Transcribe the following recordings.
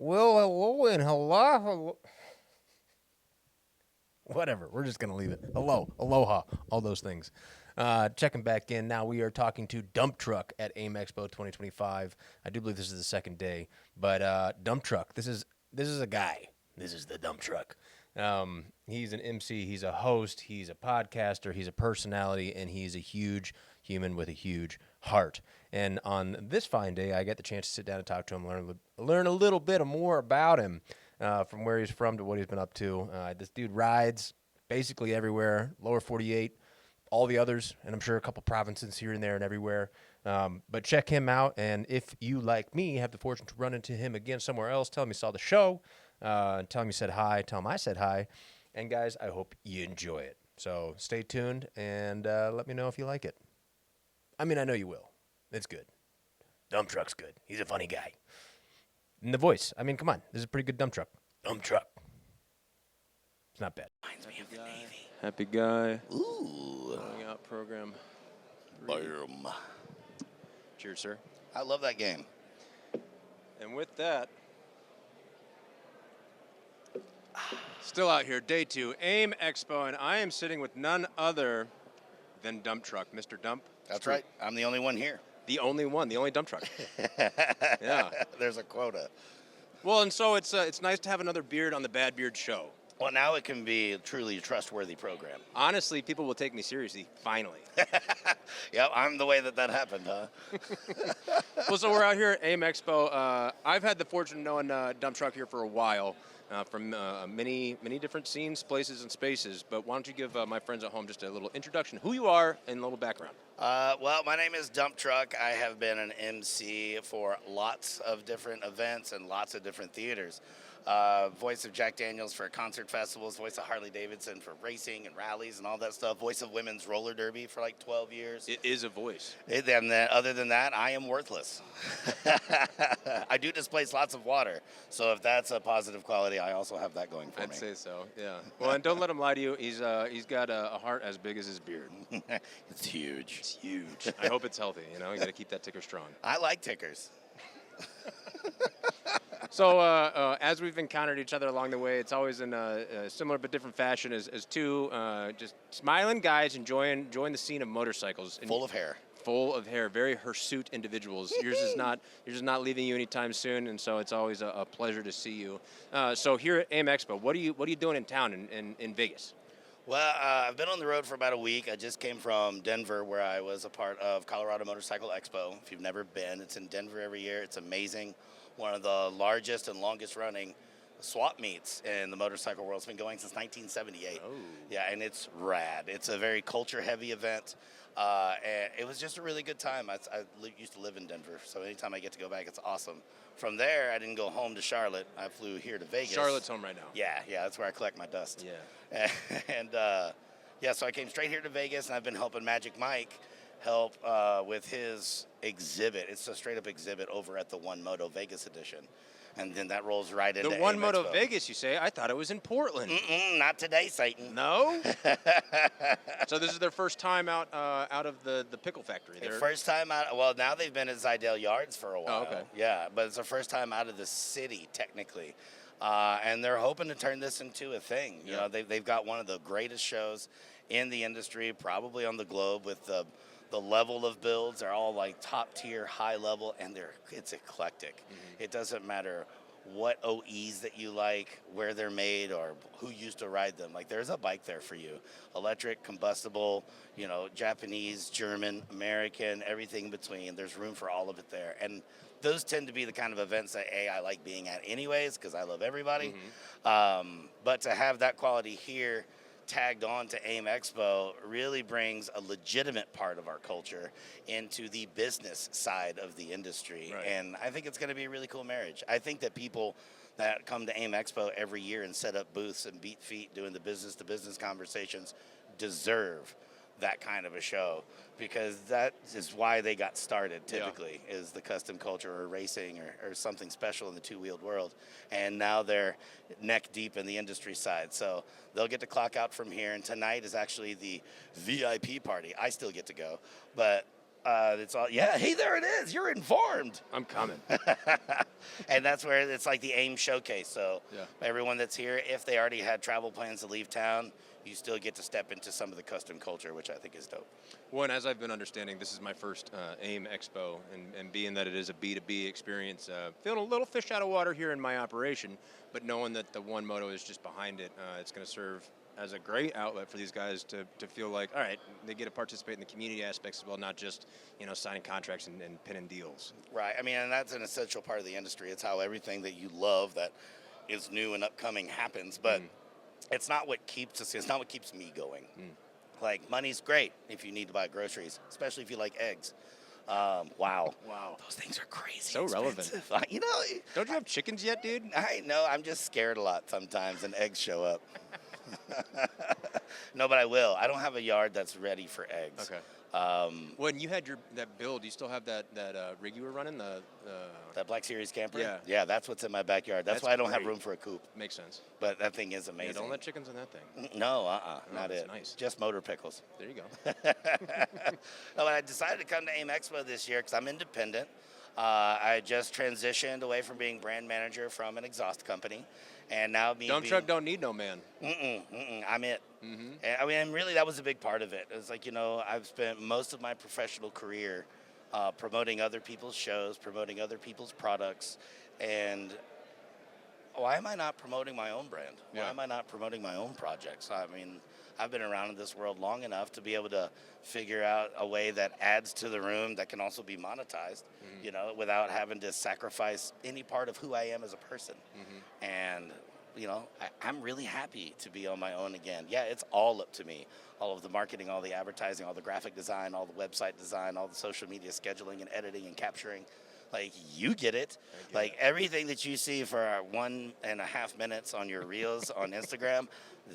Well, hello and hello. Whatever. We're just going to leave it. Hello, aloha, all those things. Checking back in. Now we are talking to Dump Truck at AIMExpo 2025. I do believe this is the second day. But Dump Truck, this is a guy. This is the Dump Truck. He's an MC, he's a host, he's a podcaster, he's a personality, and he's a huge human with a huge heart. And on this fine day, I get the chance to sit down and talk to him, learn a little bit more about him, from where he's from to what he's been up to. This dude rides basically everywhere, lower 48, all the others, and I'm sure a couple provinces here and there and everywhere. But check him out, and if you, like me, have the fortune to run into him again somewhere else, tell him you saw the show, tell him you said hi, tell him I said hi, and guys, I hope you enjoy it. So stay tuned, and let me know if you like it. I mean, I know you will. It's good. Dump Truck's good. He's a funny guy. And the voice, I mean, come on, this is a pretty good Dump Truck. Dump Truck. It's not bad. Reminds me of the Navy. Happy guy. Ooh. Going out program. Boom. Cheers, sir. I love that game. And with that, still out here, day 2, AIMExpo, and I am sitting with none other than Dump Truck, Mr. Dump. That's right. I'm the only one here. The only one, the only Dump Truck. Yeah. There's a quota. Well, and so it's nice to have another beard on the Bad Beard Show. Well, now it can be truly a trustworthy program. Honestly, people will take me seriously, finally. Yep, I'm the way that happened, huh? Well, so we're out here at AIMExpo. I've had the fortune of knowing Dump Truck here for a while, from many different scenes, places, and spaces. But why don't you give my friends at home just a little introduction, who you are, and a little background. Well, my name is Dump Truck. I have been an MC for lots of different events and lots of different theaters. Voice of Jack Daniels for concert festivals, voice of Harley-Davidson for racing and rallies and all that stuff, voice of women's roller derby for like 12 years. It is a voice. And then, other than that, I am worthless. I do displace lots of water, so if that's a positive quality, I also have that going for me. I'd say so, yeah. Well, and don't let him lie to you. He's got a heart as big as his beard. It's huge. It's huge. I hope it's healthy, you know? You got to keep that ticker strong. I like tickers. So as we've encountered each other along the way, it's always in a similar but different fashion as two just smiling guys enjoying the scene of motorcycles. And Full of hair. Full of hair, very hirsute individuals. Yours is not leaving you anytime soon, and so it's always a pleasure to see you. So here at AIMExpo, what are you doing in town in Vegas? Well, I've been on the road for about a week. I just came from Denver, where I was a part of Colorado Motorcycle Expo. If you've never been, it's in Denver every year. It's amazing. One of the largest and longest running swap meets in the motorcycle world. It's been going since 1978. Oh. Yeah, and it's rad. It's a very culture-heavy event. And it was just a really good time. I used to live in Denver, so anytime I get to go back, it's awesome. From there, I didn't go home to Charlotte. I flew here to Vegas. Charlotte's home right now. Yeah, that's where I collect my dust. Yeah. And so I came straight here to Vegas, and I've been helping Magic Mike help with his exhibit. It's a straight-up exhibit over at the One Moto Vegas edition. And then that rolls right into The One Moto AIMExpo. Vegas, you say? I thought it was in Portland. Not today, Satan. No? So this is their first time out of the pickle factory. Their first time out. Well, now they've been at Zidale Yards for a while. Oh, okay. Yeah, but it's their first time out of the city, technically. And they're hoping to turn this into a thing. You know, they've got one of the greatest shows in the industry, probably on the globe, with the level of builds. They're all like top tier, high level, and it's eclectic. Mm-hmm. It doesn't matter what OEs that you like, where they're made, or who used to ride them. Like, there's a bike there for you. Electric, combustible, Japanese, German, American, everything in between. There's room for all of it there. And those tend to be the kind of events that I like being at anyways, because I love everybody. Mm-hmm. But to have that quality here tagged on to AIMExpo really brings a legitimate part of our culture into the business side of the industry. Right. And I think it's going to be a really cool marriage. I think that people that come to AIMExpo every year and set up booths and beat feet doing the business-to-business conversations deserve that kind of a show, because that is why they got started typically, is the custom culture or racing or something special in the two-wheeled world. And now they're neck deep in the industry side. So they'll get to clock out from here. And tonight is actually the VIP party. I still get to go, but It's all, yeah, hey, there it is. You're informed. I'm coming. And that's where it's like the AIM showcase. So Yeah. everyone that's here, if they already had travel plans to leave town, you still get to step into some of the custom culture, which I think is dope. Well, and as I've been understanding, this is my first AIMExpo, and being that it is a B2B experience, feeling a little fish out of water here in my operation, but knowing that the One Moto is just behind it, it's going to serve as a great outlet for these guys to feel like, all right, they get to participate in the community aspects as well, not just, signing contracts and pinning deals. Right. I mean, and that's an essential part of the industry. It's how everything that you love that is new and upcoming happens, but it's not what keeps us. It's not what keeps me going. Like, money's great if you need to buy groceries, especially if you like eggs. Wow. Those things are crazy. So expensive. relevant. Don't you have chickens yet, dude? I know. I'm just scared a lot sometimes, and eggs show up. No, but I will. I don't have a yard that's ready for eggs. Okay. When you had that build, you still have that rig you were running? That Black Series camper? Yeah. Yeah, that's what's in my backyard. That's why I don't have room for a coop. Makes sense. But that thing is amazing. Yeah, don't let chickens in that thing. No, not that's it. nice. Just motor pickles. There you go. No, I decided to come to AIMExpo this year because I'm independent. I just transitioned away from being brand manager from an exhaust company, and now Dump truck don't need no man. I'm it. And, I mean, and really, that was a big part of it. It was like, I've spent most of my professional career promoting other people's shows, promoting other people's products, and why am I not promoting my own brand? Yeah. Why am I not promoting my own projects? I mean, I've been around in this world long enough to be able to figure out a way that adds to the room that can also be monetized, without having to sacrifice any part of who I am as a person. And, I'm really happy to be on my own again. Yeah, it's all up to me. All of the marketing, all the advertising, all the graphic design, all the website design, all the social media scheduling and editing and capturing. Like, you get it. Like, everything that you see for 1.5 minutes on your reels on Instagram,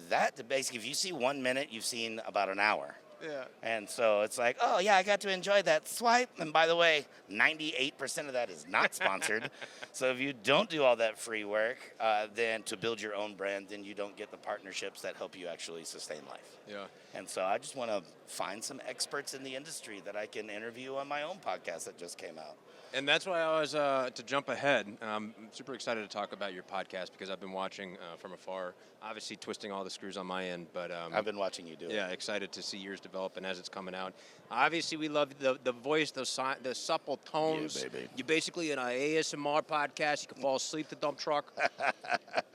that basically, if you see 1 minute, you've seen about an hour. Yeah. And so it's like, oh, yeah, I got to enjoy that swipe. And by the way, 98% of that is not sponsored. So if you don't do all that free work, then to build your own brand, then you don't get the partnerships that help you actually sustain life. Yeah. And so I just want to find some experts in the industry that I can interview on my own podcast that just came out. And that's why I was, to jump ahead, I'm super excited to talk about your podcast because I've been watching from afar, obviously twisting all the screws on my end. But I've been watching you do it. Yeah, excited to see yours develop and as it's coming out. Obviously, we love the voice, the supple tones. Yeah, baby. You're basically in an ASMR podcast. You can fall asleep the dump truck.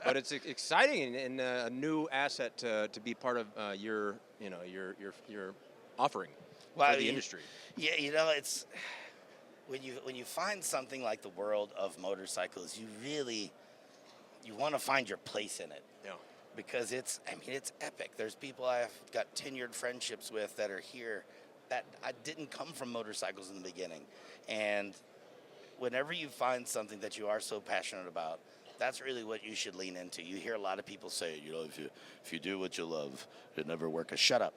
But it's exciting and a new asset to be part of your offering for the industry. Yeah, it's... When you find something like the world of motorcycles, you want to find your place in it. Yeah. Because it's epic. There's people I've got tenured friendships with that are here that I didn't come from motorcycles in the beginning. And whenever you find something that you are so passionate about, that's really what you should lean into. You hear a lot of people say, if you do what you love, you'll never work. Shut up.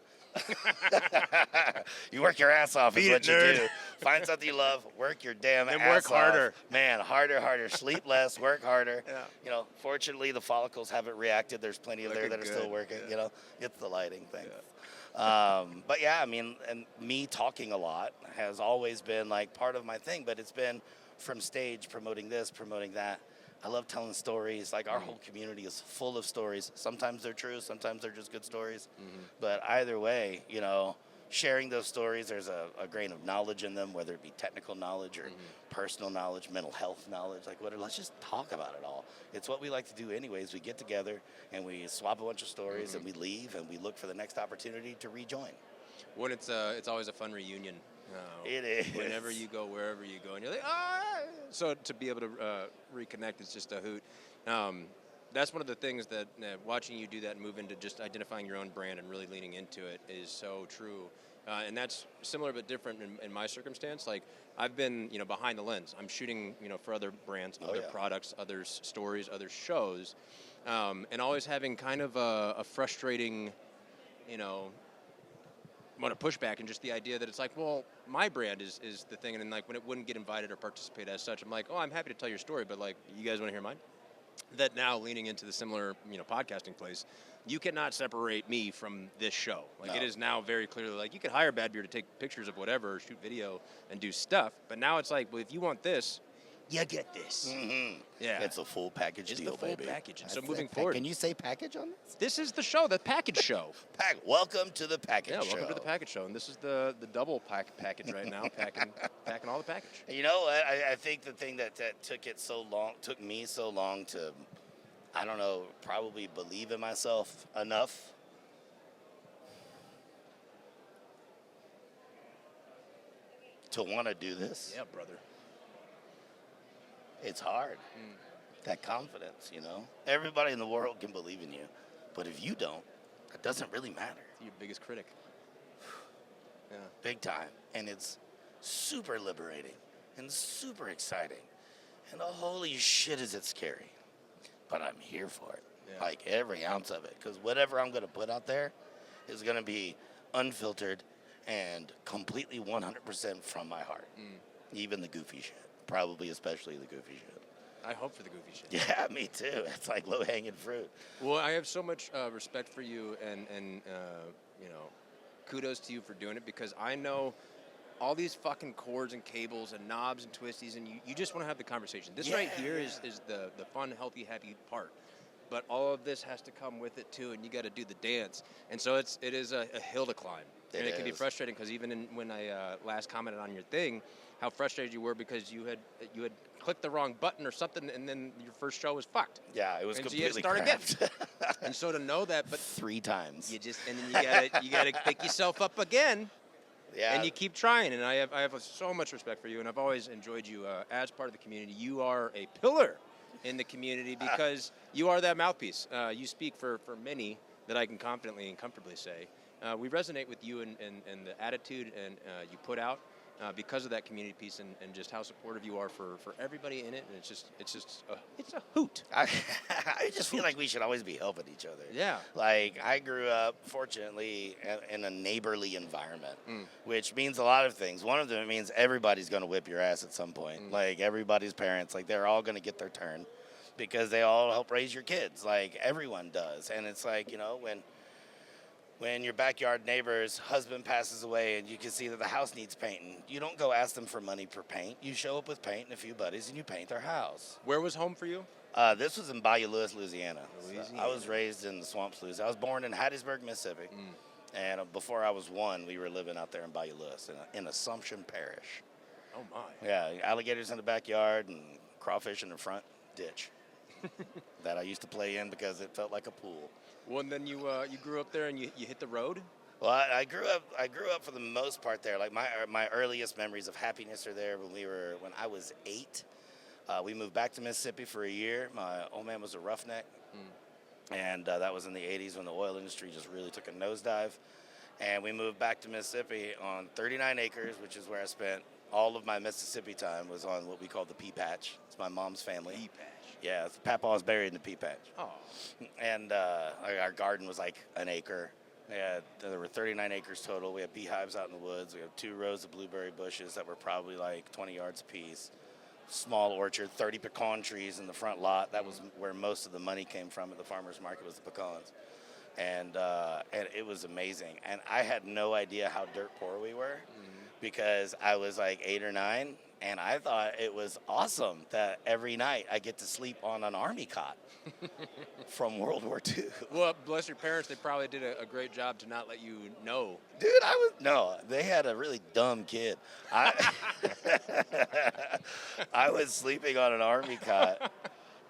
You work your ass off is what you do. Find something you love, work your damn ass off. And work harder. Man, harder. Sleep less, work harder. Yeah. Fortunately, the follicles haven't reacted. There's plenty of there that are still working. Yeah. It's the lighting thing. Yeah. But yeah, I mean, and me talking a lot has always been like part of my thing, but it's been from stage, promoting this, promoting that. I love telling stories. Like, our whole community is full of stories. Sometimes they're true, sometimes they're just good stories. But either way, sharing those stories, there's a grain of knowledge in them, whether it be technical knowledge or personal knowledge, mental health knowledge, like whatever. Let's just talk about it all. It's what we like to do anyways. We get together and we swap a bunch of stories and we leave and we look for the next opportunity to rejoin. When it's always a fun reunion. It is. Whenever you go, wherever you go, and you're like, So to be able to reconnect is just a hoot. That's one of the things that watching you do that and move into just identifying your own brand and really leaning into it is so true. And that's similar but different in my circumstance. Like, I've been, behind the lens. I'm shooting, for other brands, other products, other stories, other shows, and always having kind of a frustrating, want to push back, and just the idea that it's like, well, my brand is the thing, and then like when it wouldn't get invited or participate as such, I'm like, oh, I'm happy to tell your story, but like, you guys want to hear mine? that now leaning into the similar, podcasting place, you cannot separate me from this show. Like, No. it is now very clearly, like, you could hire Bad Beer to take pictures of whatever, or shoot video and do stuff, but now it's like, well, if you want this, you get this. Mm-hmm. Yeah. It's a full package It's deal, the full baby. package. And so That's moving that forward, can you say package on this? this is the show, the package show. Welcome to the package show. Yeah, welcome to the package show. And this is the double package right now, packing all the package. You know what? I think the thing that took me so long to, I don't know, probably believe in myself enough. To want to do this. Yeah, brother. It's hard. That confidence, Everybody in the world can believe in you. But if you don't, it doesn't really matter. Your biggest critic. Yeah. Big time. And it's super liberating and super exciting. And holy shit is it scary. But I'm here for it. Yeah. Like every ounce of it. Because whatever I'm going to put out there is going to be unfiltered and completely 100% from my heart. Even the goofy shit. Probably especially the goofy shit. I hope for the goofy shit. Yeah, me too. It's like low-hanging fruit. Well, I have so much respect for you, and kudos to you for doing it, because I know all these fucking cords and cables and knobs and twisties, and you just want to have the conversation. This right here is the fun, healthy, happy part. But all of this has to come with it too, and you got to do the dance. And so it is a hill to climb. And it can be frustrating, because even when I last commented on your thing, how frustrated you were because you had clicked the wrong button or something, and then your first show was fucked. Yeah, it was and completely so you had to crapped. start again. And so to know that, but 3 times. and then you gotta pick yourself up again. Yeah. And you keep trying, and I have so much respect for you, and I've always enjoyed you as part of the community. You are a pillar in the community because you are that mouthpiece. You speak for many that I can confidently and comfortably say. We resonate with you and the attitude and you put out because of that community piece and just how supportive you are for everybody in it. And it's a hoot. I just feel like we should always be helping each other. Yeah. Like, I grew up, fortunately, in a neighborly environment, which means a lot of things. One of them, it means everybody's going to whip your ass at some point. Like, everybody's parents, like, they're all going to get their turn because they all help raise your kids. Like, everyone does. And it's like, when your backyard neighbor's husband passes away and you can see that the house needs painting, you don't go ask them for money for paint. You show up with paint and a few buddies and you paint their house. Where was home for you? This was in Bayou Lewis, Louisiana. So I was raised in the swamps, Louisiana. I was born in Hattiesburg, Mississippi. And before I was 1, we were living out there in Bayou Lewis in Assumption Parish. Oh, my. Yeah, alligators in the backyard and crawfish in the front ditch that I used to play in because it felt like a pool. Well, and then you grew up there and you hit the road? Well, I grew up for the most part there. Like, my earliest memories of happiness are there when I was 8. We moved back to Mississippi for a year. My old man was a roughneck, and that was in the 80s when the oil industry just really took a nosedive. And we moved back to Mississippi on 39 acres, which is where I spent all of my Mississippi time, was on what we call the pea patch. It's my mom's family. Pea patch. Yeah, Papa's buried in the pea patch. Oh. And our garden was like an acre. There were 39 acres total. We had beehives out in the woods. We had 2 rows of blueberry bushes that were probably like 20 yards apiece. Small orchard, 30 pecan trees in the front lot. That was where most of the money came from at the farmer's market, was the pecans. And it was amazing. And I had no idea how dirt poor we were because I was like 8 or 9. And I thought it was awesome that every night I get to sleep on an army cot from World War II. Well, bless your parents. They probably did a great job to not let you know. Dude, they had a really dumb kid. I was sleeping on an army cot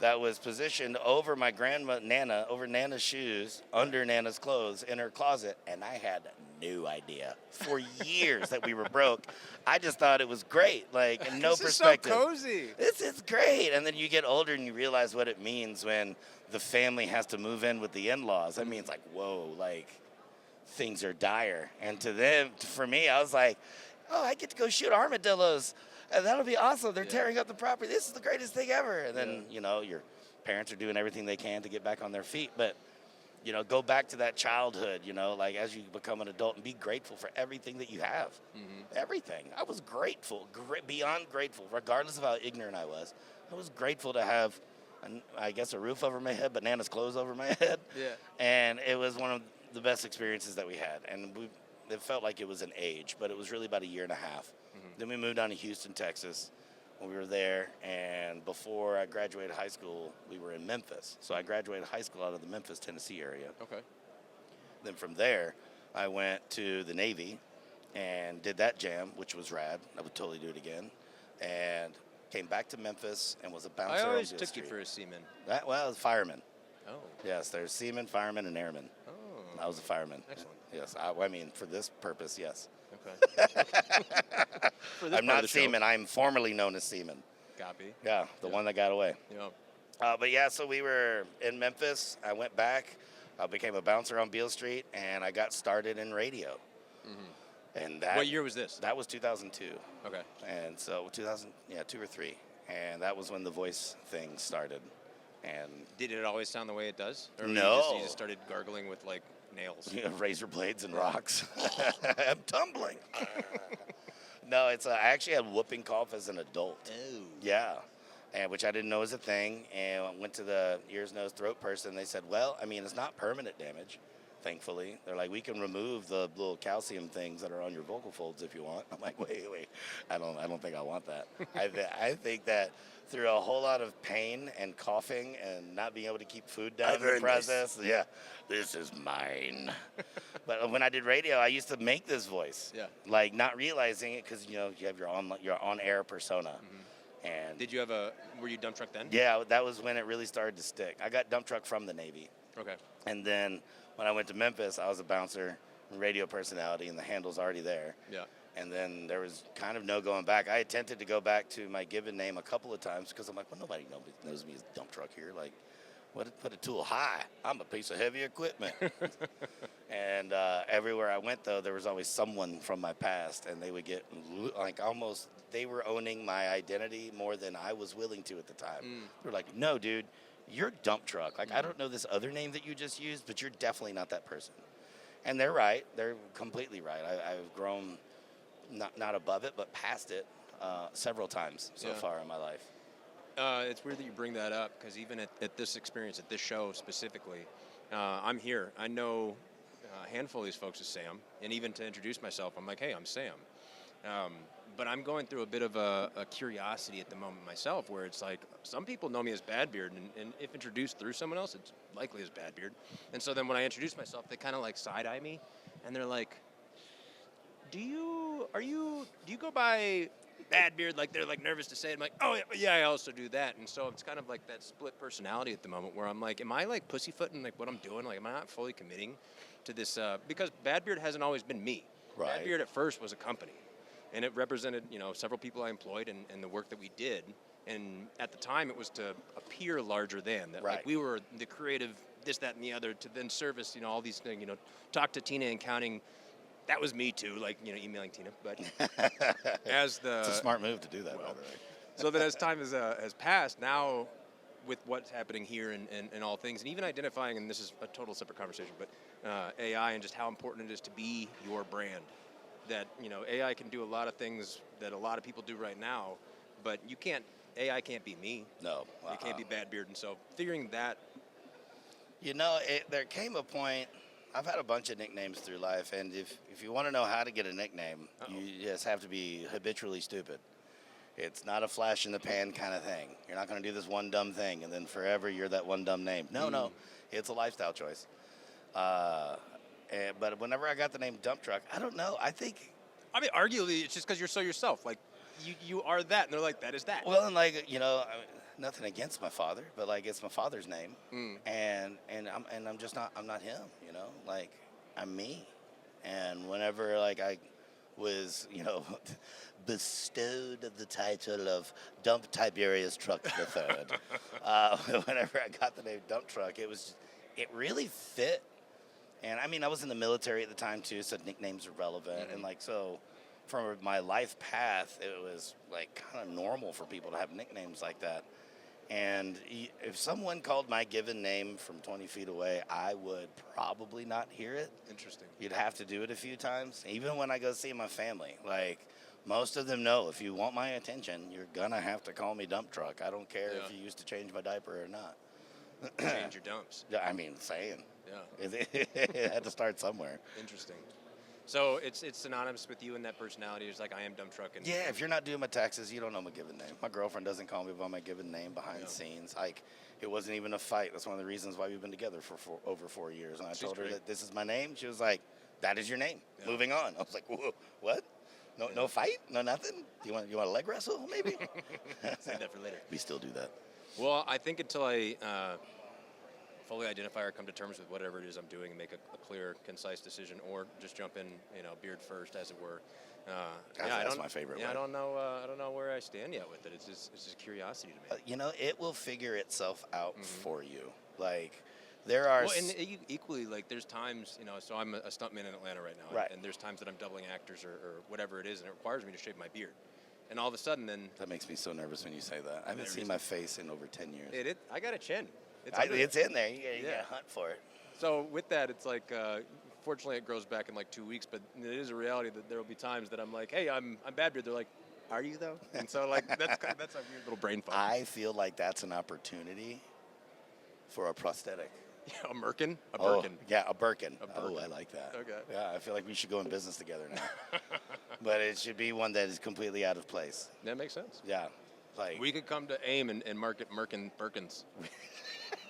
that was positioned over my Nana, over Nana's shoes, under Nana's clothes in her closet, and I had no idea for years that we were broke. I just thought it was great, like, and no this perspective. Is so cozy. It's great, and then you get older and you realize what it means when the family has to move in with the in-laws. That means, like, whoa, like, things are dire. And for me, I was like, oh, I get to go shoot armadillos. And that'll be awesome. They're tearing up the property. This is the greatest thing ever. And then, your parents are doing everything they can to get back on their feet. But, go back to that childhood, like as you become an adult and be grateful for everything that you have. Everything. I was grateful, beyond grateful, regardless of how ignorant I was. I was grateful to have I guess a roof over my head, bananas clothes over my head. Yeah. And it was one of the best experiences that we had. And it felt like it was an age, but it was really about a year and a half. Then we moved down to Houston, Texas. We were there, and before I graduated high school, we were in Memphis. So I graduated high school out of the Memphis, Tennessee area. Okay. Then from there, I went to the Navy and did that jam, which was rad. I would totally do it again. And came back to Memphis and was a bouncer. I always on took Street. you for a seaman. Well, I was a fireman. Oh. Yes, there's seaman, fireman, and airman. Oh. I was a fireman. Excellent. Yes, I mean, for this purpose, yes. Okay. I'm not seaman. I'm formerly known as seaman. Copy. Yeah, the one that got away. Yeah. But yeah, so we were in Memphis. I went back. I became a bouncer on Beale Street, and I got started in radio. And that. What year was this? That was 2002. Okay. And so 2 or 3, and that was when the voice thing started. And Did it always sound the way it does? Or No. You just started gargling with like nails. razor blades and rocks. I'm tumbling. No, it's I actually had whooping cough as an adult. Oh. Yeah, and which I didn't know was a thing. And I went to the ears, nose, throat person. They said, well, I mean, it's not permanent damage, thankfully. They're like, we can remove the little calcium things that are on your vocal folds if you want. I'm like, wait, I don't think I want that. I think that through a whole lot of pain and coughing and not being able to keep food down in the process, this is mine. But when I did radio, I used to make this voice, like not realizing it because you have your on-air persona. And Did you were you dump truck then? Yeah, that was when it really started to stick. I got dump truck from the Navy. Okay. And then when I went to Memphis, I was a bouncer, radio personality, and the handle's already there. Yeah. And then there was kind of no going back. I attempted to go back to my given name a couple of times because I'm like, well, nobody knows me as dump truck here. Like, put a tool high. I'm a piece of heavy equipment. And everywhere I went, though, there was always someone from my past, and they would get like almost they were owning my identity more than I was willing to at the time. They were like, no, dude, you're dump truck. Like, I don't know this other name that you just used, but you're definitely not that person. And they're right. They're completely right. I've grown not above it, but past it several times so far in my life. It's weird that you bring that up because even at this experience, at this show specifically, I'm here. I know a handful of these folks as Sam, and even to introduce myself, I'm like, hey, I'm Sam. But I'm going through a bit of a curiosity at the moment myself where it's like some people know me as Badbeard, and if introduced through someone else, it's likely as Badbeard. And so then when I introduce myself, they kind of like side-eye me, and they're like, do you go by Badbeard? Like they're like nervous to say it. I'm like, oh yeah, I also do that. And so it's kind of like that split personality at the moment where I'm like, am I like pussyfooting like what I'm doing? Like, am I not fully committing to this? Because Badbeard hasn't always been me. Right. Badbeard at first was a company, and it represented several people I employed and the work that we did. And at the time, it was to appear larger than that. Right. Like we were the creative this, that, and the other to then service all these things. Talk to Tina and counting. That was me too, like emailing Tina. But it's a smart move to do that, by the way. So then, as time has passed, now with what's happening here and all things, and even identifying, and this is a total separate conversation, but AI and just how important it is to be your brand. That AI can do a lot of things that a lot of people do right now, but AI can't be me. No, it can't be Badbeard, and so figuring that. There came a point. I've had a bunch of nicknames through life, and if you want to know how to get a nickname, you just have to be habitually stupid. It's not a flash in the pan kind of thing. You're not going to do this one dumb thing, and then forever you're that one dumb name. No, it's a lifestyle choice. But whenever I got the name Dump Truck, I don't know. I mean, arguably, it's just because you're so yourself. Like, you are that, and they're like, that is that. Well, and nothing against my father, but like it's my father's name, and I'm not him. Like I'm me. And whenever like I was bestowed the title of Dump Tiberius Truck the Third, whenever I got the name Dump Truck, it really fit. And I mean, I was in the military at the time too, so nicknames are relevant. And like, so for my life path, it was like kind of normal for people to have nicknames like that. And if someone called my given name from 20 feet away, I would probably not hear it. Interesting. You'd have to do it a few times. Even when I go see my family, like Most of them know if you want my attention, you're gonna have to call me dump truck. I don't care if you used to change my diaper or not. Change your dumps. Yeah, I mean, saying. Yeah. It had to start somewhere. Interesting. So it's synonymous with you and that personality. It's like I am dump truck. And Yeah, if you're not doing my taxes, you don't know my given name. My girlfriend doesn't call me by my given name behind the scenes. Like, it wasn't even a fight. That's one of the reasons why we've been together for over 4 years. And I told her that this is my name. She was like, that is your name. Yeah. Moving on. I was like, whoa, what? No fight? No nothing? You want a leg wrestle, maybe? Save that for later. We still do that. Well, I think until I fully identify or come to terms with whatever it is I'm doing and make a clear, concise decision, or just jump in, beard first, as it were. That's my favorite way. I don't know where I stand yet with it. It's just curiosity to me. It will figure itself out for you. Like, there are... Well, and equally, like, there's times, so I'm a stuntman in Atlanta right now. Right. And there's times that I'm doubling actors or whatever it is, and it requires me to shave my beard. And all of a sudden, then... That makes me so nervous when you say that. I haven't seen my face in over 10 years. I got a chin. It's in there. You gotta hunt for it. So with that, it's like, fortunately, it grows back in like 2 weeks. But it is a reality that there will be times that I'm like, hey, I'm bad beard. They're like, are you though? And so like that's a weird little brain fog. I feel like that's an opportunity for a prosthetic. Yeah, a merkin? A Birkin. Yeah, a Birkin. Oh, I like that. Okay. Yeah, I feel like we should go in business together now. But it should be one that is completely out of place. That makes sense. Yeah. Like, we could come to AIM and market Merkin Birkins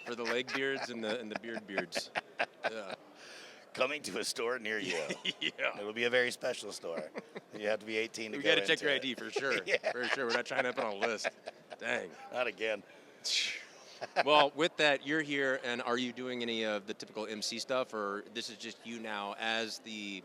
for the leg beards and the beard beards. Yeah. Coming to a store near you. Yeah. It'll be a very special store. You have to be 18 to go into it. We got to check your ID for sure. Yeah. For sure. We're not trying to put on a list. Dang. Not again. Well, with that, you're here, and are you doing any of the typical MC stuff, or this is just you now as the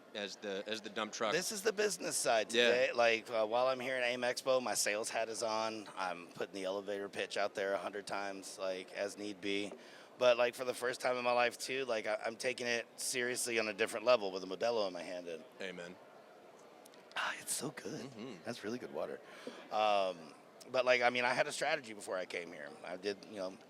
dump truck? This is the business side today. Yeah. Like, while I'm here at AIMExpo, my sales hat is on. I'm putting the elevator pitch out there 100 times, like, as need be. But, like, for the first time in my life, too, like, I'm taking it seriously on a different level with a Modelo in my hand. Amen. It's so good. Mm-hmm. That's really good water. But, like, I mean, I had a strategy before I came here. I did,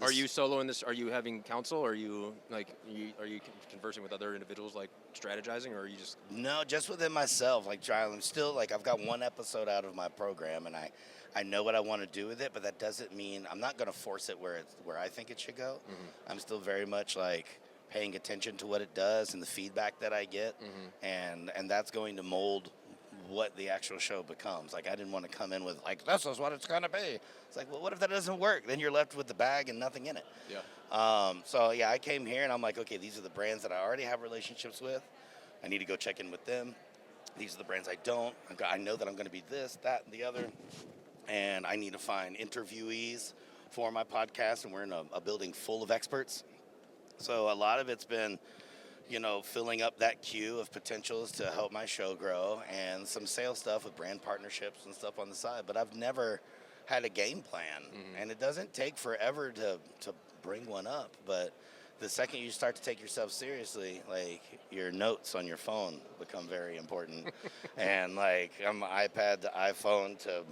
Are you soloing this? Are you having counsel? Or are you, like, are you conversing with other individuals, like, strategizing? Or are you just... No, just within myself. Like, I'm still, like, I've got one episode out of my program, and I know what I want to do with it, but that doesn't mean I'm not going to force it where I think it should go. Mm-hmm. I'm still very much, like, paying attention to what it does and the feedback that I get, and that's going to mold what the actual show becomes. Like, I didn't want to come in with, like, this is what it's going to be. It's like, well, what if that doesn't work? Then you're left with the bag and nothing in it. Yeah. So, yeah, I came here, and I'm like, okay, these are the brands that I already have relationships with. I need to go check in with them. These are the brands I don't. I know that I'm going to be this, that, and the other. And I need to find interviewees for my podcast, and we're in a building full of experts. So a lot of it's been, filling up that queue of potentials to help my show grow, and some sales stuff with brand partnerships and stuff on the side. But I've never had a game plan, and it doesn't take forever to bring one up. But the second you start to take yourself seriously, like, your notes on your phone become very important. And, like, I'm iPad to iPhone to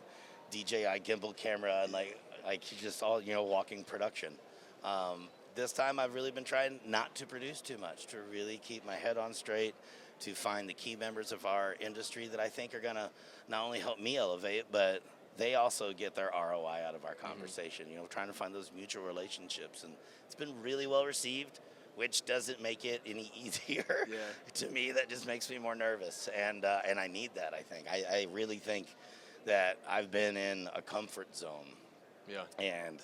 DJI gimbal camera, and like just all, walking production. This time I've really been trying not to produce too much, to really keep my head on straight, to find the key members of our industry that I think are going to not only help me elevate, but they also get their ROI out of our conversation, trying to find those mutual relationships. And it's been really well received, which doesn't make it any easier. Yeah. To me, that just makes me more nervous. And I need that, I think. I really think that I've been in a comfort zone. Yeah. And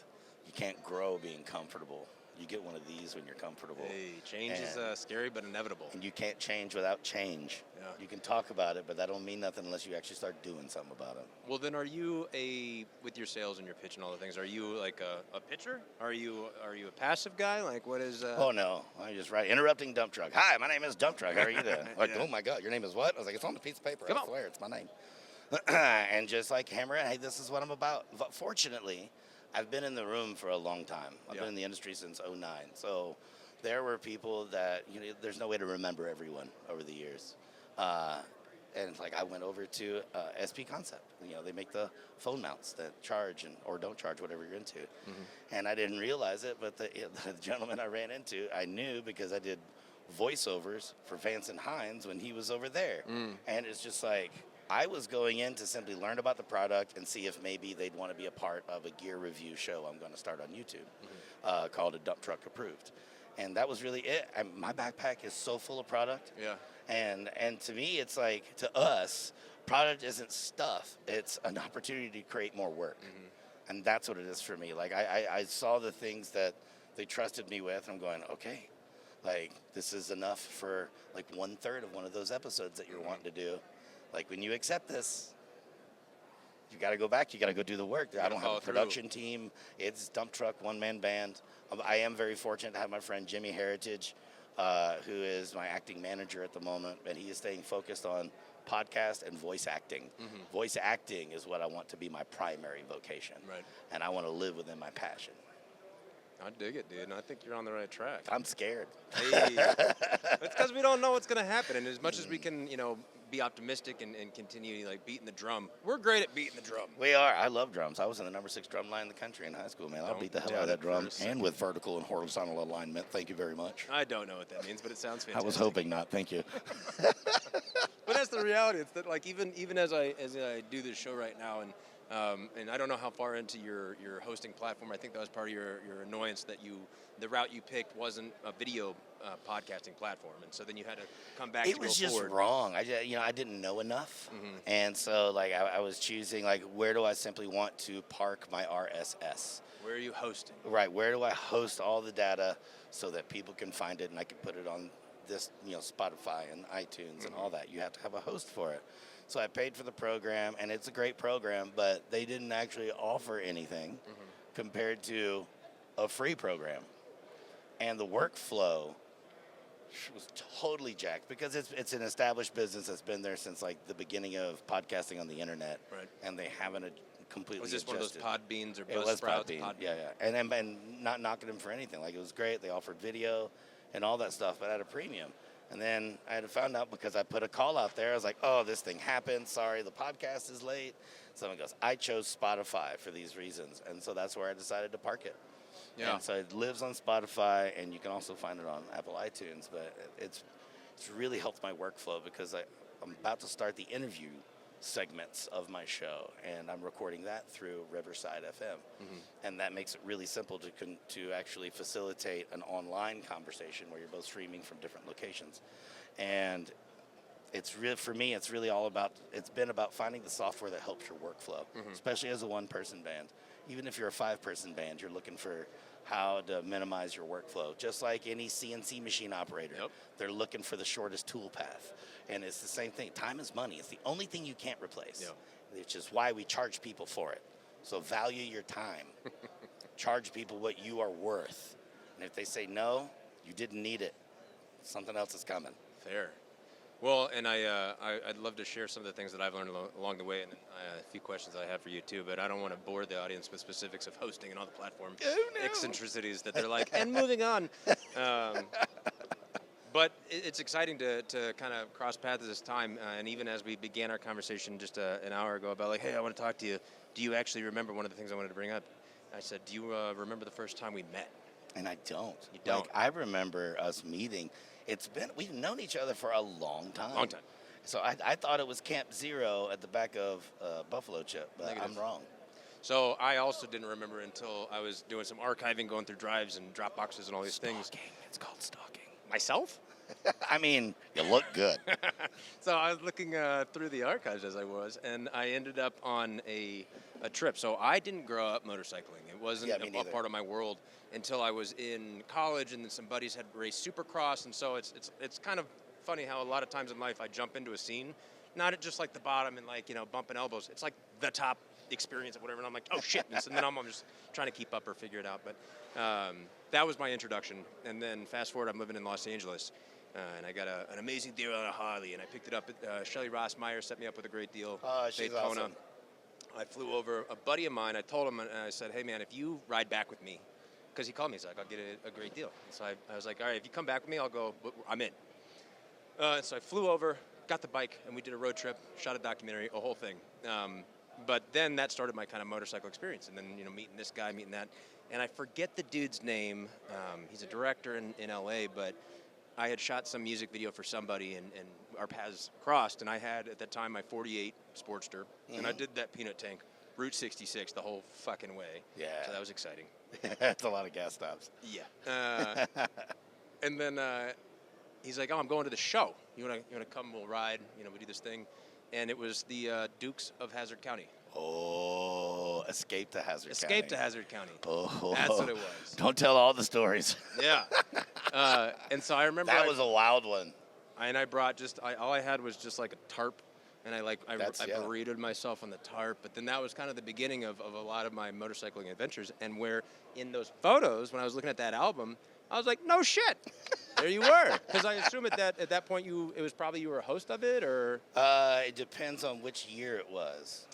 you can't grow being comfortable. You get one of these when you're comfortable. Hey, change is scary but inevitable. And you can't change without change. Yeah. You can talk about it, but that don't mean nothing unless you actually start doing something about it. Well, then are you with your sales and your pitch and all the things, are you like a pitcher? Are you a passive guy? Like, what is... Oh, no. I just write, interrupting dump truck. Hi, my name is dump truck. How are you doing? Like, oh, my God, your name is what? I was like, it's on the piece of paper. I swear, it's my name. And just like hammer it, hey, this is what I'm about. But fortunately, I've been in the room for a long time. I've been in the industry since 2009. So there were people that, there's no way to remember everyone over the years. And it's like I went over to SP Concept. They make the phone mounts that charge or don't charge, whatever you're into. And I didn't realize it, but the gentleman I ran into, I knew because I did voiceovers for Vance and Hines when he was over there. And it's just like, I was going in to simply learn about the product and see if maybe they'd want to be a part of a gear review show I'm going to start on YouTube called A Dump Truck Approved. And that was really it. My backpack is so full of product. Yeah. And to me, it's like, to us, product isn't stuff. It's an opportunity to create more work. And that's what it is for me. Like, I saw the things that they trusted me with. I'm going, okay, like, this is enough for like 1/3 of one of those episodes that you're wanting to do. Like, when you accept this, you got to go back. You got to go do the work. I don't have a production team. It's dump truck, one-man band. I am very fortunate to have my friend Jimmy Heritage, who is my acting manager at the moment, and he is staying focused on podcast and voice acting. Voice acting is what I want to be my primary vocation. Right. And I want to live within my passion. I dig it, dude, and I think you're on the right track. I'm scared. Hey. It's because we don't know what's going to happen, and as much as we can, be optimistic and continue like beating the drum, we're great at beating the drum. We are. I love drums. I was in the number 6 drum line in the country in high school, man. I'll beat the hell out of that drum, and with vertical and horizontal alignment. Thank you very much. I don't know what that means, but it sounds fantastic. I was hoping not. Thank you. But that's the reality. It's that, like, even as I do this show right now, and I don't know how far into your hosting platform. I think that was part of your annoyance that the route you picked wasn't a video podcasting platform, and so then you had to come back. It was just wrong. I didn't know enough, and so like I was choosing like, where do I simply want to park my RSS? Where are you hosting? Right. Where do I host all the data so that people can find it and I can put it on this, Spotify and iTunes and all that. You have to have a host for it. So I paid for the program, and it's a great program, but they didn't actually offer anything compared to a free program. And the workflow was totally jacked because it's an established business that's been there since like the beginning of podcasting on the internet. Right. And they haven't completely adjusted. Was this one of those Podbeans or Buzzsprouts? It was Podbean. Yeah. And not knocking them for anything. Like, it was great. They offered video and all that stuff, but at a premium. And then I had found out because I put a call out there. I was like, oh, this thing happened. Sorry, the podcast is late. Someone goes, I chose Spotify for these reasons. And so that's where I decided to park it. Yeah. And so it lives on Spotify, and you can also find it on Apple iTunes. But it's really helped my workflow because I'm about to start the interview segments of my show, and I'm recording that through Riverside FM. And that makes it really simple to actually facilitate an online conversation where you're both streaming from different locations. And it's really, for me, it's been about finding the software that helps your workflow, especially as a one-person band. Even if you're a 5-person band, you're looking for how to minimize your workflow. Just like any CNC machine operator, they're looking for the shortest tool path. And it's the same thing. Time is money. It's the only thing you can't replace, which is why we charge people for it. So value your time. Charge people what you are worth. And if they say no, you didn't need it. Something else is coming. Fair. Well, and I'd love to share some of the things that I've learned along the way, and a few questions I have for you too. But I don't want to bore the audience with specifics of hosting and all the platform eccentricities that they're like. And moving on. But it's exciting to kind of cross paths this time, and even as we began our conversation just an hour ago about like, hey, I want to talk to you. Do you actually remember one of the things I wanted to bring up? I said, do you remember the first time we met? And I don't. You don't? Like, I remember us meeting. We've known each other for a long time. Long time. So I thought it was Camp Zero at the back of Buffalo Chip, but I'm wrong. So I also didn't remember until I was doing some archiving, going through drives and Dropboxes and all these things. It's called stalking. Myself? I mean, you look good. So I was looking through the archives as I was, and I ended up on a trip. So I didn't grow up motorcycling. It wasn't a part of my world until I was in college, and then some buddies had raced Supercross, and so it's kind of funny how a lot of times in life I jump into a scene, not at just like the bottom and like, bumping elbows. It's like the top experience of whatever, and I'm like, oh shit, and then I'm just trying to keep up or figure it out. But that was my introduction, and then fast forward, I'm living in Los Angeles. And I got an amazing deal on a Harley, and I picked it up at Shelly Rossmeyer set me up with a great deal. She's Daytona. awesome. I flew over. A buddy of mine, I told him, and I said, hey, man, if you ride back with me, because he called me, he's like, I'll get a great deal. So I was like, all right, if you come back with me, I'll go, I'm in. So I flew over, got the bike, and we did a road trip, shot a documentary, a whole thing. But then that started my kind of motorcycle experience, and then, meeting this guy, meeting that. And I forget the dude's name. He's a director in L.A., but I had shot some music video for somebody, and our paths crossed, and I had, at that time, my 48 Sportster, and I did that peanut tank, Route 66, the whole fucking way. Yeah. So that was exciting. That's a lot of gas stops. Yeah. And then he's like, oh, I'm going to the show. You wanna come, we'll ride, we do this thing. And it was the Dukes of Hazard County. Oh, Escape to Hazard County. Escape to Hazard County. Oh. That's what it was. Don't tell all the stories. Yeah. And so I remember that was a wild one. I brought all I had was just like a tarp, and I burritoed myself on the tarp. But then that was kind of the beginning of a lot of my motorcycling adventures, and where in those photos, when I was looking at that album, I was like, no shit. There you were. Because I assume at that point it was probably you were a host of it, or? It depends on which year it was.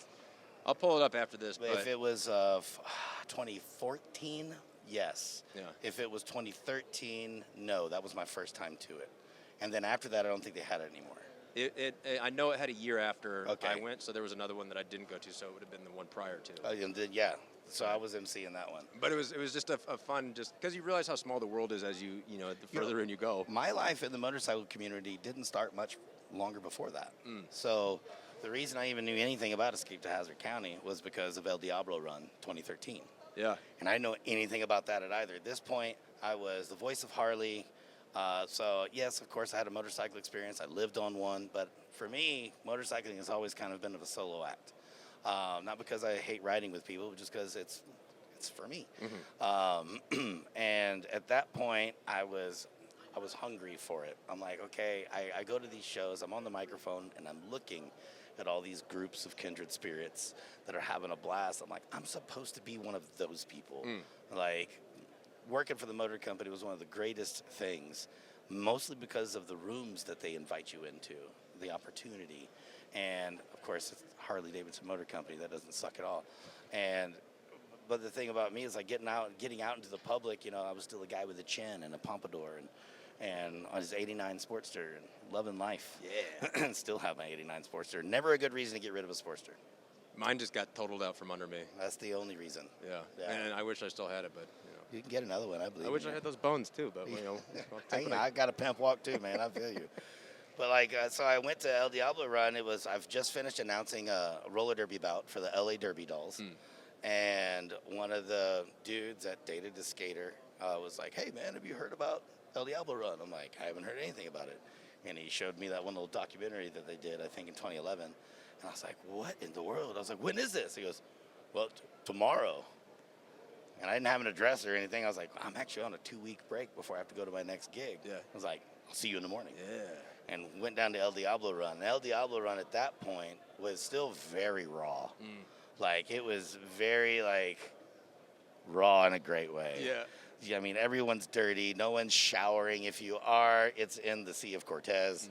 I'll pull it up after this. But if it was 2014, yes. Yeah. If it was 2013, no. That was my first time to it. And then after that, I don't think they had it anymore. I know it had a year after Okay. I went, so there was another one that I didn't go to, so it would have been the one prior to. And then, yeah. So I was emceeing that one. But it was just a fun, just because you realize how small the world is as you the further in you go. My life in the motorcycle community didn't start much longer before that. So the reason I even knew anything about Escape to Hazard County was because of El Diablo Run 2013. Yeah. And I didn't know anything about that at either. At this point, I was the voice of Harley. So, yes, of course, I had a motorcycle experience. I lived on one. But for me, motorcycling has always kind of been of a solo act. Not because I hate riding with people, but just because it's for me. And at that point, I was hungry for it. I'm like, okay, I go to these shows, I'm on the microphone, and I'm looking at all these groups of kindred spirits that are having a blast. I'm like, I'm supposed to be one of those people. Like, working for the motor company was one of the greatest things, mostly because of the rooms that they invite you into, the opportunity. And, of course, it's Harley-Davidson Motor Company. That doesn't suck at all. But the thing about me is, like, getting out into the public, I was still a guy with a chin and a pompadour and on his 89 Sportster and loving life. Yeah. And still have my 89 Sportster. Never a good reason to get rid of a Sportster. Mine just got totaled out from under me. That's the only reason. Yeah. And I wish I still had it, but, You can get another one, I believe. I wish I had those bones, too, but, I got a pimp walk, too, man. I feel you. But so I went to El Diablo Run. I've just finished announcing a roller derby bout for the LA Derby Dolls. And one of the dudes that dated a skater was like, hey, man, have you heard about El Diablo Run? I'm like, I haven't heard anything about it. And he showed me that one little documentary that they did, I think, in 2011. And I was like, what in the world? I was like, when is this? He goes, well, tomorrow. And I didn't have an address or anything. I was like, I'm actually on a 2-week break before I have to go to my next gig. Yeah. I was like, I'll see you in the morning. Yeah. And went down to El Diablo Run. And El Diablo Run at that point was still very raw. Like, it was very, raw in a great way. Yeah. I mean, everyone's dirty. No one's showering. If you are, it's in the Sea of Cortez.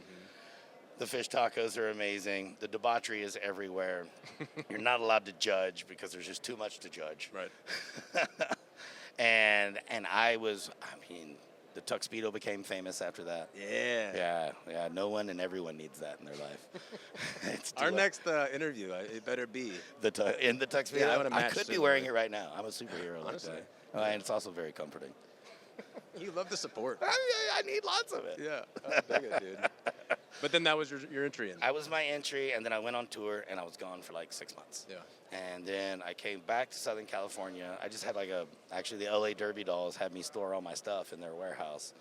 The fish tacos are amazing. The debauchery is everywhere. You're not allowed to judge because there's just too much to judge. Right. and the tuxedo became famous after that. Yeah. Yeah. No one and everyone needs that in their life. Our next interview, it better be. In the tuxedo? Yeah, I want to match. I could be wearing it right now. I'm a superhero. Honestly. Like that. And it's also very comforting. You love the support. I need lots of it. Yeah. I dig it, dude. But then that was your entry in. That was my entry, and then I went on tour, and I was gone for 6 months. Yeah. And then I came back to Southern California. I just had actually the LA Derby Dolls had me store all my stuff in their warehouse.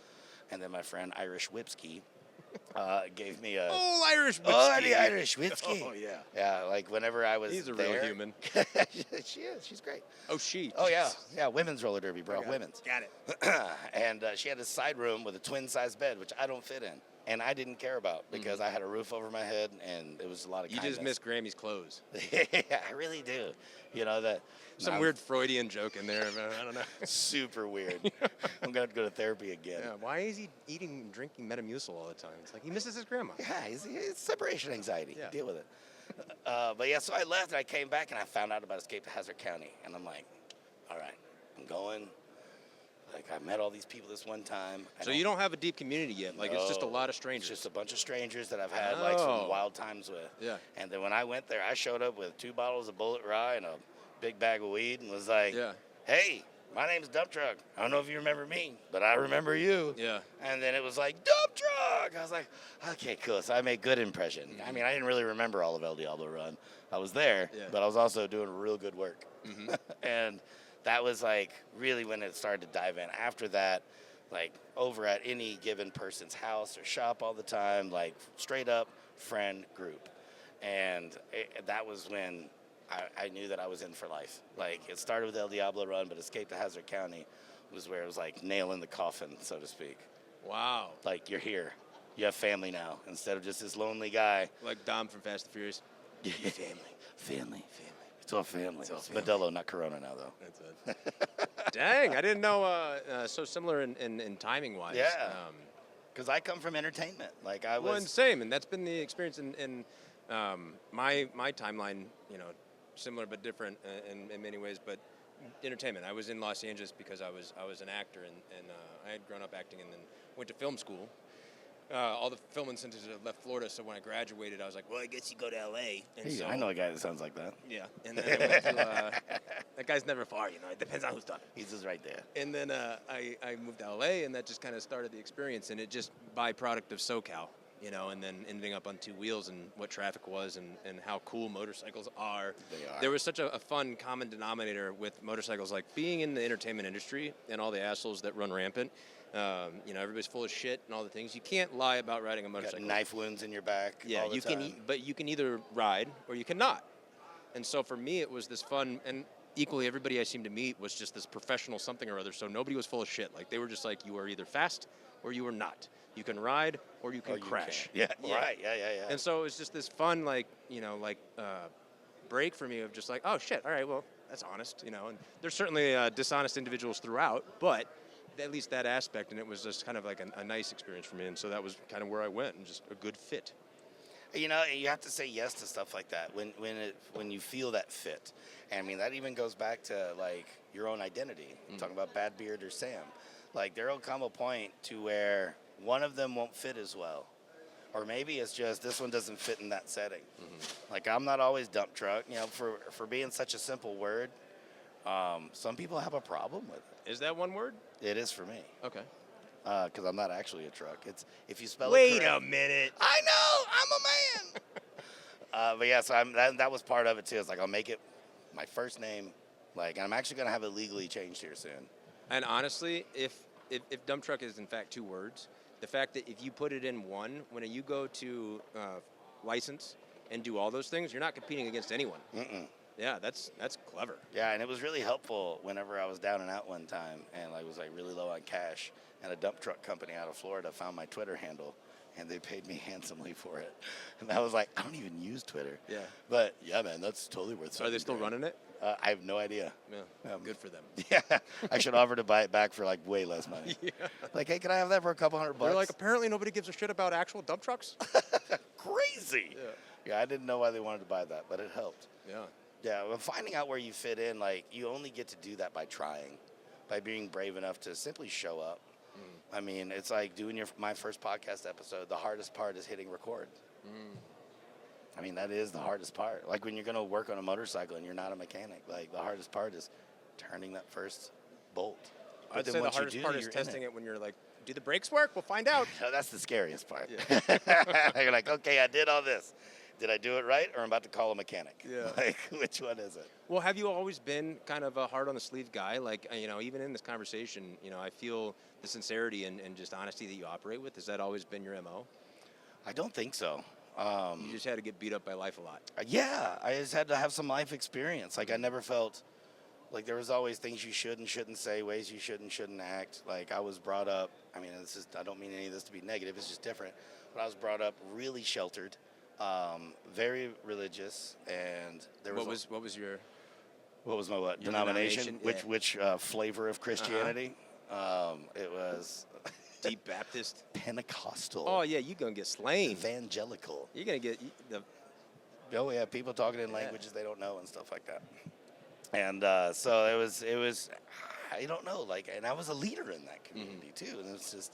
And then my friend Irish Whipsky gave me a... Oh, Irish Whipsky. Oh, the Irish Whipsky. Oh, yeah. Yeah, whenever I was He's a there, real human. She is. She's great. Oh, she. Oh, yeah. Yeah, women's roller derby, bro. Okay. Women's. Got it. And she had a side room with a twin-size bed, which I don't fit in. And I didn't care about because I had a roof over my head, and it was a lot of kindness. You just miss Grammy's clothes. Yeah, I really do. Some weird Freudian joke in there, man. I don't know. Super weird. I'm going to have to go to therapy again. Yeah, why is he eating and drinking Metamucil all the time? It's like he misses his grandma. Yeah, it's separation anxiety. Yeah. Deal with it. But yeah, so I left, and I came back, and I found out about Escape to Hazard County. And I'm like, all right, I'm going. I met all these people this one time. So you don't have a deep community yet? It's just a lot of strangers? It's just a bunch of strangers that I've had, some wild times with. Yeah. And then when I went there, I showed up with 2 bottles of Bullet Rye and a big bag of weed and was like, hey, my name's Dump Truck. I don't know if you remember me, but I remember you. Yeah. And then it was like, Dump Truck! I was like, okay, cool. So I made good impression. I mean, I didn't really remember all of El Diablo Run. I was there, but I was also doing real good work. And that was like really when it started to dive in. After that, like over at any given person's house or shop all the time, like straight up friend group. And that was when I knew that I was in for life. Like, it started with El Diablo Run, but Escape to Hazard County was where it was like nail in the coffin, so to speak. Wow. Like, you're here. You have family now instead of just this lonely guy. Like Dom from Fast and Furious. Family. It's all family. It's Modelo, not Corona now, though. That's it. Dang, I didn't know so similar in timing-wise. Yeah. Because I come from entertainment. Like, I was... Well, and same, and that's been the experience in my timeline, you know, similar but different in many ways, but entertainment. I was in Los Angeles because I was an actor, and I had grown up acting and then went to film school. All the film incentives had left Florida, so when I graduated, I was like, well, I guess you go to L.A. And Hey, so, I know a guy that sounds like that. Yeah, and then I went to, that guy's never far, you know, it depends on who's talking. He's just right there. And then I moved to L.A., and that just kind of started the experience, and it just byproduct of SoCal. You know, and then ending up on two wheels and what traffic was and how cool motorcycles are. They are. There was such a fun common denominator with motorcycles, like being in the entertainment industry and all the assholes that run rampant. You know, everybody's full of shit and all the things. You can't lie about riding a motorcycle. Got knife wounds in your back. Yeah, all the you time. can, but you can either ride or you cannot. And so for me, it was this fun, and equally everybody I seemed to meet was just this professional something or other. So nobody was full of shit. Like, they were just like, you are either fast or you are not. You can ride or you can crash. Yeah, right. Yeah. And so it was just this fun, like, you know, like break for me of just like, oh shit, all right, well, that's honest, you know. And there's certainly dishonest individuals throughout, but at least that aspect, and it was just kind of like a nice experience for me. And so that was kind of where I went, and just a good fit. You know, you have to say yes to stuff like that when you feel that fit. And I mean, that even goes back to like your own identity. Talking about Bad Beard or Sam. Like, there will come a point to where one of them won't fit as well. Or maybe it's just this one doesn't fit in that setting. Like, I'm not always Dump Truck. You know, for being such a simple word, some people have a problem with it. Is that one word? It is for me. Okay. Because I'm not actually a truck. It's if you spell Wait it correct. a minute. I know, I'm a man. But yeah, so that was part of it too. It's like, I'll make it my first name. Like, I'm actually gonna have it legally changed here soon. And honestly, if Dump Truck is in fact two words, the fact that if you put it in one, when you go to license and do all those things, you're not competing against anyone. Yeah, that's clever. Yeah, and it was really helpful whenever I was down and out one time and I was like really low on cash, and a dump truck company out of Florida found my Twitter handle and they paid me handsomely for it. And I was like, I don't even use Twitter. Yeah. But yeah, man, that's totally worth something. Are they still running it? I have no idea. Yeah, good for them. Yeah, I should offer to buy it back for like way less money. Yeah. Like, hey, can I have that for a couple $100? They're like, apparently nobody gives a shit about actual dump trucks. Crazy. Yeah, I didn't know why they wanted to buy that, but it helped. Yeah. Yeah, well, finding out where you fit in, like, you only get to do that by trying, by being brave enough to simply show up. I mean, it's like doing my first podcast episode. The hardest part is hitting record. I mean, that is the hardest part. Like, when you're going to work on a motorcycle and you're not a mechanic, like, the hardest part is turning that first bolt. But I'd then say the once you hardest do, part is you're in testing it when you're like, do the brakes work? We'll find out. No, that's the scariest part. Yeah. You're like, okay, I did all this. Did I do it right, or I'm about to call a mechanic? Yeah. Like, which one is it? Well, have you always been kind of a hard on the sleeve guy? Like, you know, even in this conversation, you know, I feel the sincerity and just honesty that you operate with. Has that always been your MO? I don't think so. You just had to get beat up by life a lot. Yeah, I just had to have some life experience. Like, I never felt like there was always things you should and shouldn't say, ways you should and shouldn't act. Like, I was brought up, I mean, I don't mean any of this to be negative, it's just different. But I was brought up really sheltered, very religious, and there was... What was your... What was my what? Your denomination? yeah. Which flavor of Christianity? It was... Deep Baptist? Pentecostal. Oh, yeah, you're going to get slain. Evangelical. You're going to get... Oh, yeah, people talking in languages they don't know and stuff like that. And so it was, I don't know, like, and I was a leader in that community too. And it's just,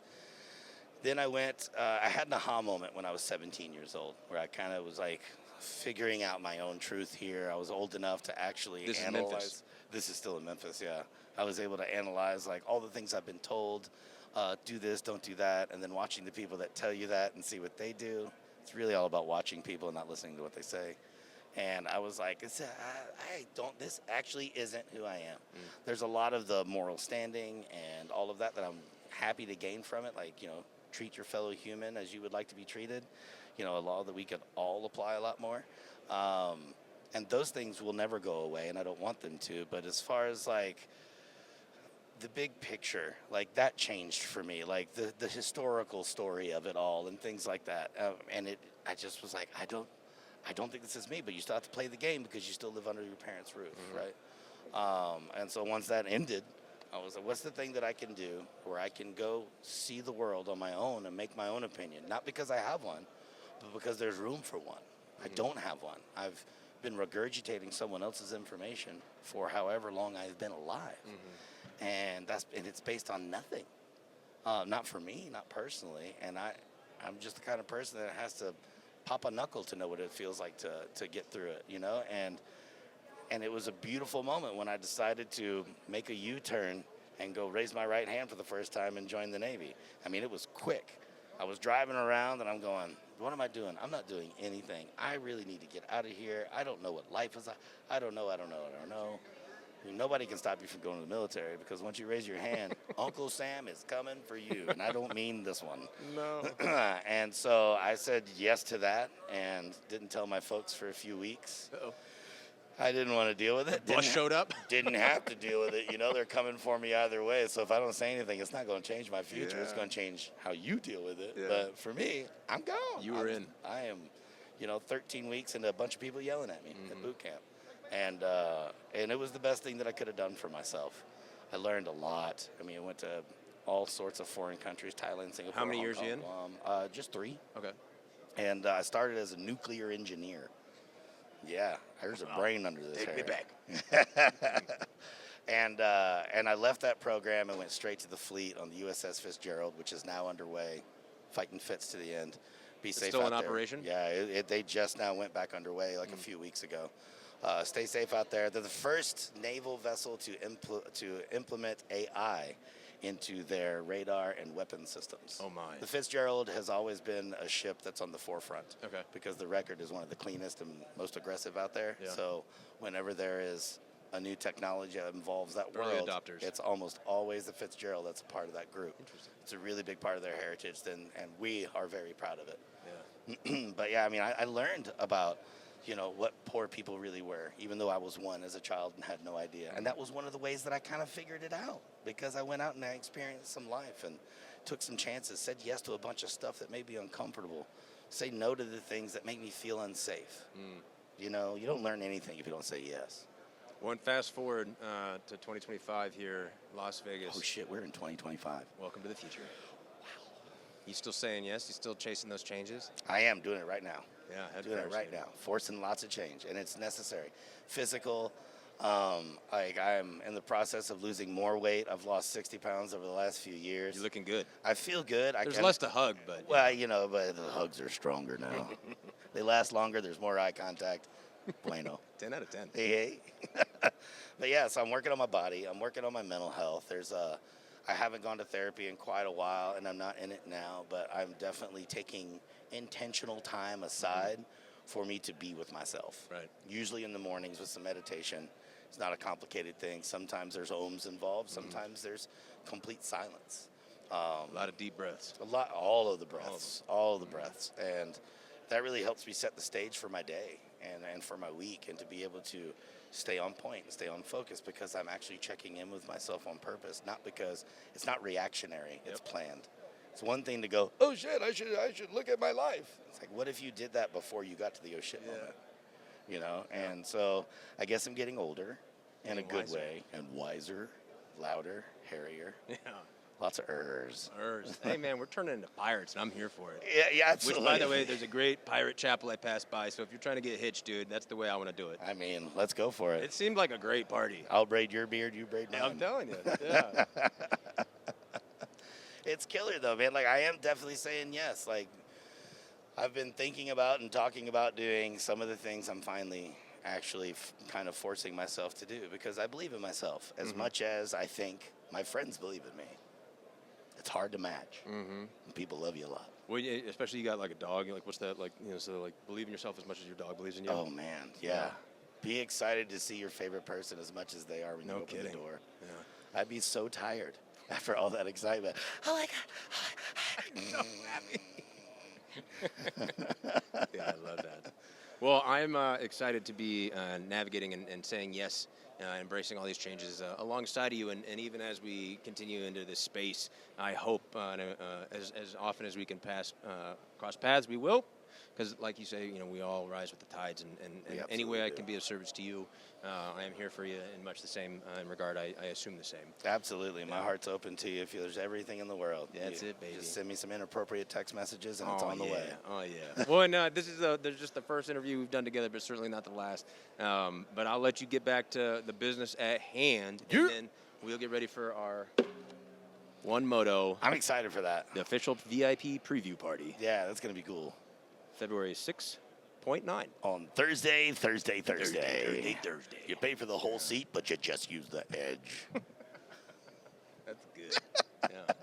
then I went, I had an aha moment when I was 17 years old, where I kind of was like figuring out my own truth here. I was old enough to actually analyze. This is still in Memphis, yeah. I was able to analyze like all the things I've been told, do this, don't do that, and then watching the people that tell you that and see what they do. It's really all about watching people and not listening to what they say. And I was like, this actually isn't who I am. There's a lot of the moral standing and all of that I'm happy to gain from it. Like, treat your fellow human as you would like to be treated. A law that we could all apply a lot more. And those things will never go away, and I don't want them to. But as far as like the big picture, like that changed for me, like the historical story of it all and things like that. I just was like, I don't think this is me, but you still have to play the game because you still live under your parents' roof, right? And so once that ended, I was like, what's the thing that I can do where I can go see the world on my own and make my own opinion? Not because I have one, but because there's room for one. I don't have one. I've been regurgitating someone else's information for however long I've been alive. And it's based on nothing. Not for me, not personally. And I'm just the kind of person that has to pop a knuckle to know what it feels like to get through it, And it was a beautiful moment when I decided to make a U-turn and go raise my right hand for the first time and join the Navy. I mean, it was quick. I was driving around and I'm going, what am I doing? I'm not doing anything. I really need to get out of here. I don't know what life is like. I don't know. I mean, nobody can stop you from going to the military because once you raise your hand, Uncle Sam is coming for you. And I don't mean this one. No. And so I said yes to that and didn't tell my folks for a few weeks. Uh-oh. I didn't want to deal with it. Boss showed up? Didn't have to deal with it. They're coming for me either way. So if I don't say anything, it's not going to change my future. It's going to change how you deal with it. Yeah. But for me, I'm gone. You were in. I am, 13 weeks into a bunch of people yelling at me at boot camp. And it was the best thing that I could have done for myself. I learned a lot. I mean, I went to all sorts of foreign countries, Thailand, Singapore. How many Hong years Kong, you in? Guam. Just 3. Okay. And I started as a nuclear engineer. Yeah, there's a brain under this hair. Take me back. And I left that program and went straight to the fleet on the USS Fitzgerald, which is now underway, fighting fits to the end. Be safe still out in there. operation? Yeah, they just now went back underway like a few weeks ago. Stay safe out there. They're the first naval vessel to implement AI into their radar and weapon systems. Oh, my. The Fitzgerald has always been a ship that's on the forefront. Okay. Because the record is one of the cleanest and most aggressive out there. Yeah. So whenever there is a new technology that involves that Early world, adopters. it's almost always the Fitzgerald that's a part of that group. Interesting. It's a really big part of their heritage, and we are very proud of it. Yeah. But yeah, I mean, I learned about what poor people really were, even though I was one as a child and had no idea. And that was one of the ways that I kind of figured it out, because I went out and I experienced some life and took some chances, said yes to a bunch of stuff that made me uncomfortable, say no to the things that make me feel unsafe. You don't learn anything if you don't say yes. Well, fast forward to 2025 here, Las Vegas. Oh, shit, we're in 2025. Welcome to the future. Wow. You still saying yes? You still chasing those changes? I am doing it right now. Yeah, Doing it right now, forcing lots of change, and it's necessary. Physical, I'm in the process of losing more weight. I've lost 60 pounds over the last few years. You're looking good. I feel good. There's less to hug, but... Well, but the hugs are stronger now. They last longer. There's more eye contact. Bueno. 10 out of 10. Hey. But yeah, so I'm working on my body. I'm working on my mental health. I haven't gone to therapy in quite a while, and I'm not in it now, but I'm definitely taking intentional time aside for me to be with myself. Right. Usually in the mornings with some meditation. It's not a complicated thing. Sometimes there's ohms involved. Sometimes there's complete silence. A lot of deep breaths. All of the breaths. And that really helps me set the stage for my day and for my week, and to be able to stay on point and stay on focus, because I'm actually checking in with myself on purpose, not because it's not reactionary, it's planned. It's one thing to go, oh shit, I should look at my life. It's like, what if you did that before you got to the oh shit moment? And so I guess I'm getting older in a good way, and wiser, louder, hairier. Yeah. Lots of ers. Hey, man, we're turning into pirates, and I'm here for it. Yeah, absolutely. Which, by the way, there's a great pirate chapel I passed by, so if you're trying to get hitched, dude, that's the way I want to do it. I mean, let's go for it. It seemed like a great party. I'll braid your beard, you braid mine. I'm telling you, yeah. It's killer, though, man. Like, I am definitely saying yes. Like, I've been thinking about and talking about doing some of the things I'm finally actually kind of forcing myself to do, because I believe in myself as much as I think my friends believe in me. It's hard to match. And people love you a lot. Well, especially you got like a dog. Like, what's that like? So like, believe in yourself as much as your dog believes in you. Oh man, yeah. Be excited to see your favorite person as much as they are when you open the door. Yeah. I'd be so tired after all that excitement. Oh my God. I'm so happy. Yeah, I love that. Well, I'm excited to be navigating and saying yes, embracing all these changes alongside of you. And even as we continue into this space, I hope as often as we can cross paths, we will. Because, like you say, we all rise with the tides, and any way I can be of service to you, I am here for you in much the same regard. I assume the same. Absolutely. My heart's open to you if there's everything in the world. That's it, baby. Just send me some inappropriate text messages, and it's on the way. Oh, yeah. Well, no, this is there's just the first interview we've done together, but certainly not the last. But I'll let you get back to the business at hand, and then we'll get ready for our One Moto. I'm excited for that. The official VIP preview party. Yeah, that's going to be cool. February 6.9. On Thursday. You pay for the whole seat, but you just use the edge. That's good. Yeah.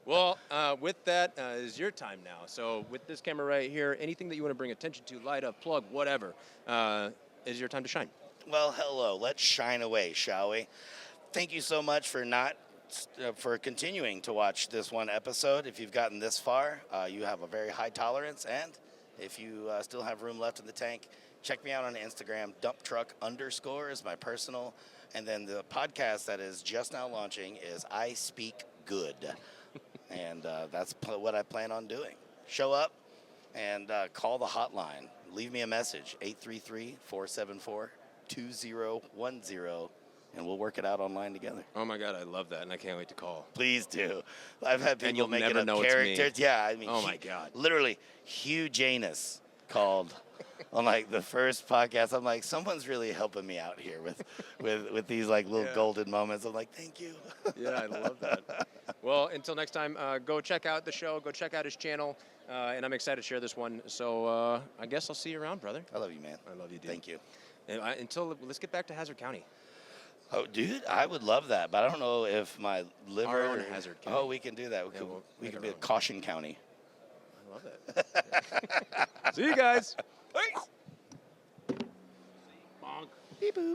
Well, with that is your time now. So with this camera right here, anything that you want to bring attention to, light up, plug, whatever, is your time to shine. Well, hello. Let's shine away, shall we? Thank you so much for continuing to watch this one episode. If you've gotten this far, you have a very high tolerance, and if you still have room left in the tank, check me out on Instagram. __ is my personal. And then the podcast that is just now launching is I Speak Good. And that's what I plan on doing. Show up and call the hotline. Leave me a message, 833-474-2010. And we'll work it out online together. Oh my God, I love that, and I can't wait to call. Please do. I've had people you'll making never up know it's me. characters. Yeah, I mean, oh my God, literally, Hugh Janus called on like the first podcast. I'm like, someone's really helping me out here with these like little golden moments. I'm like, thank you. Yeah, I love that. Well, until next time, go check out the show. Go check out his channel, and I'm excited to share this one. So I guess I'll see you around, brother. I love you, man. I love you, dude. Thank you. And let's get back to Hazard County. Oh, dude, I would love that, but I don't know if my liver. Our own Hazard County. Oh, we can do that. We could be a Caution County. I love that. See you guys. Bonk. Beep boop.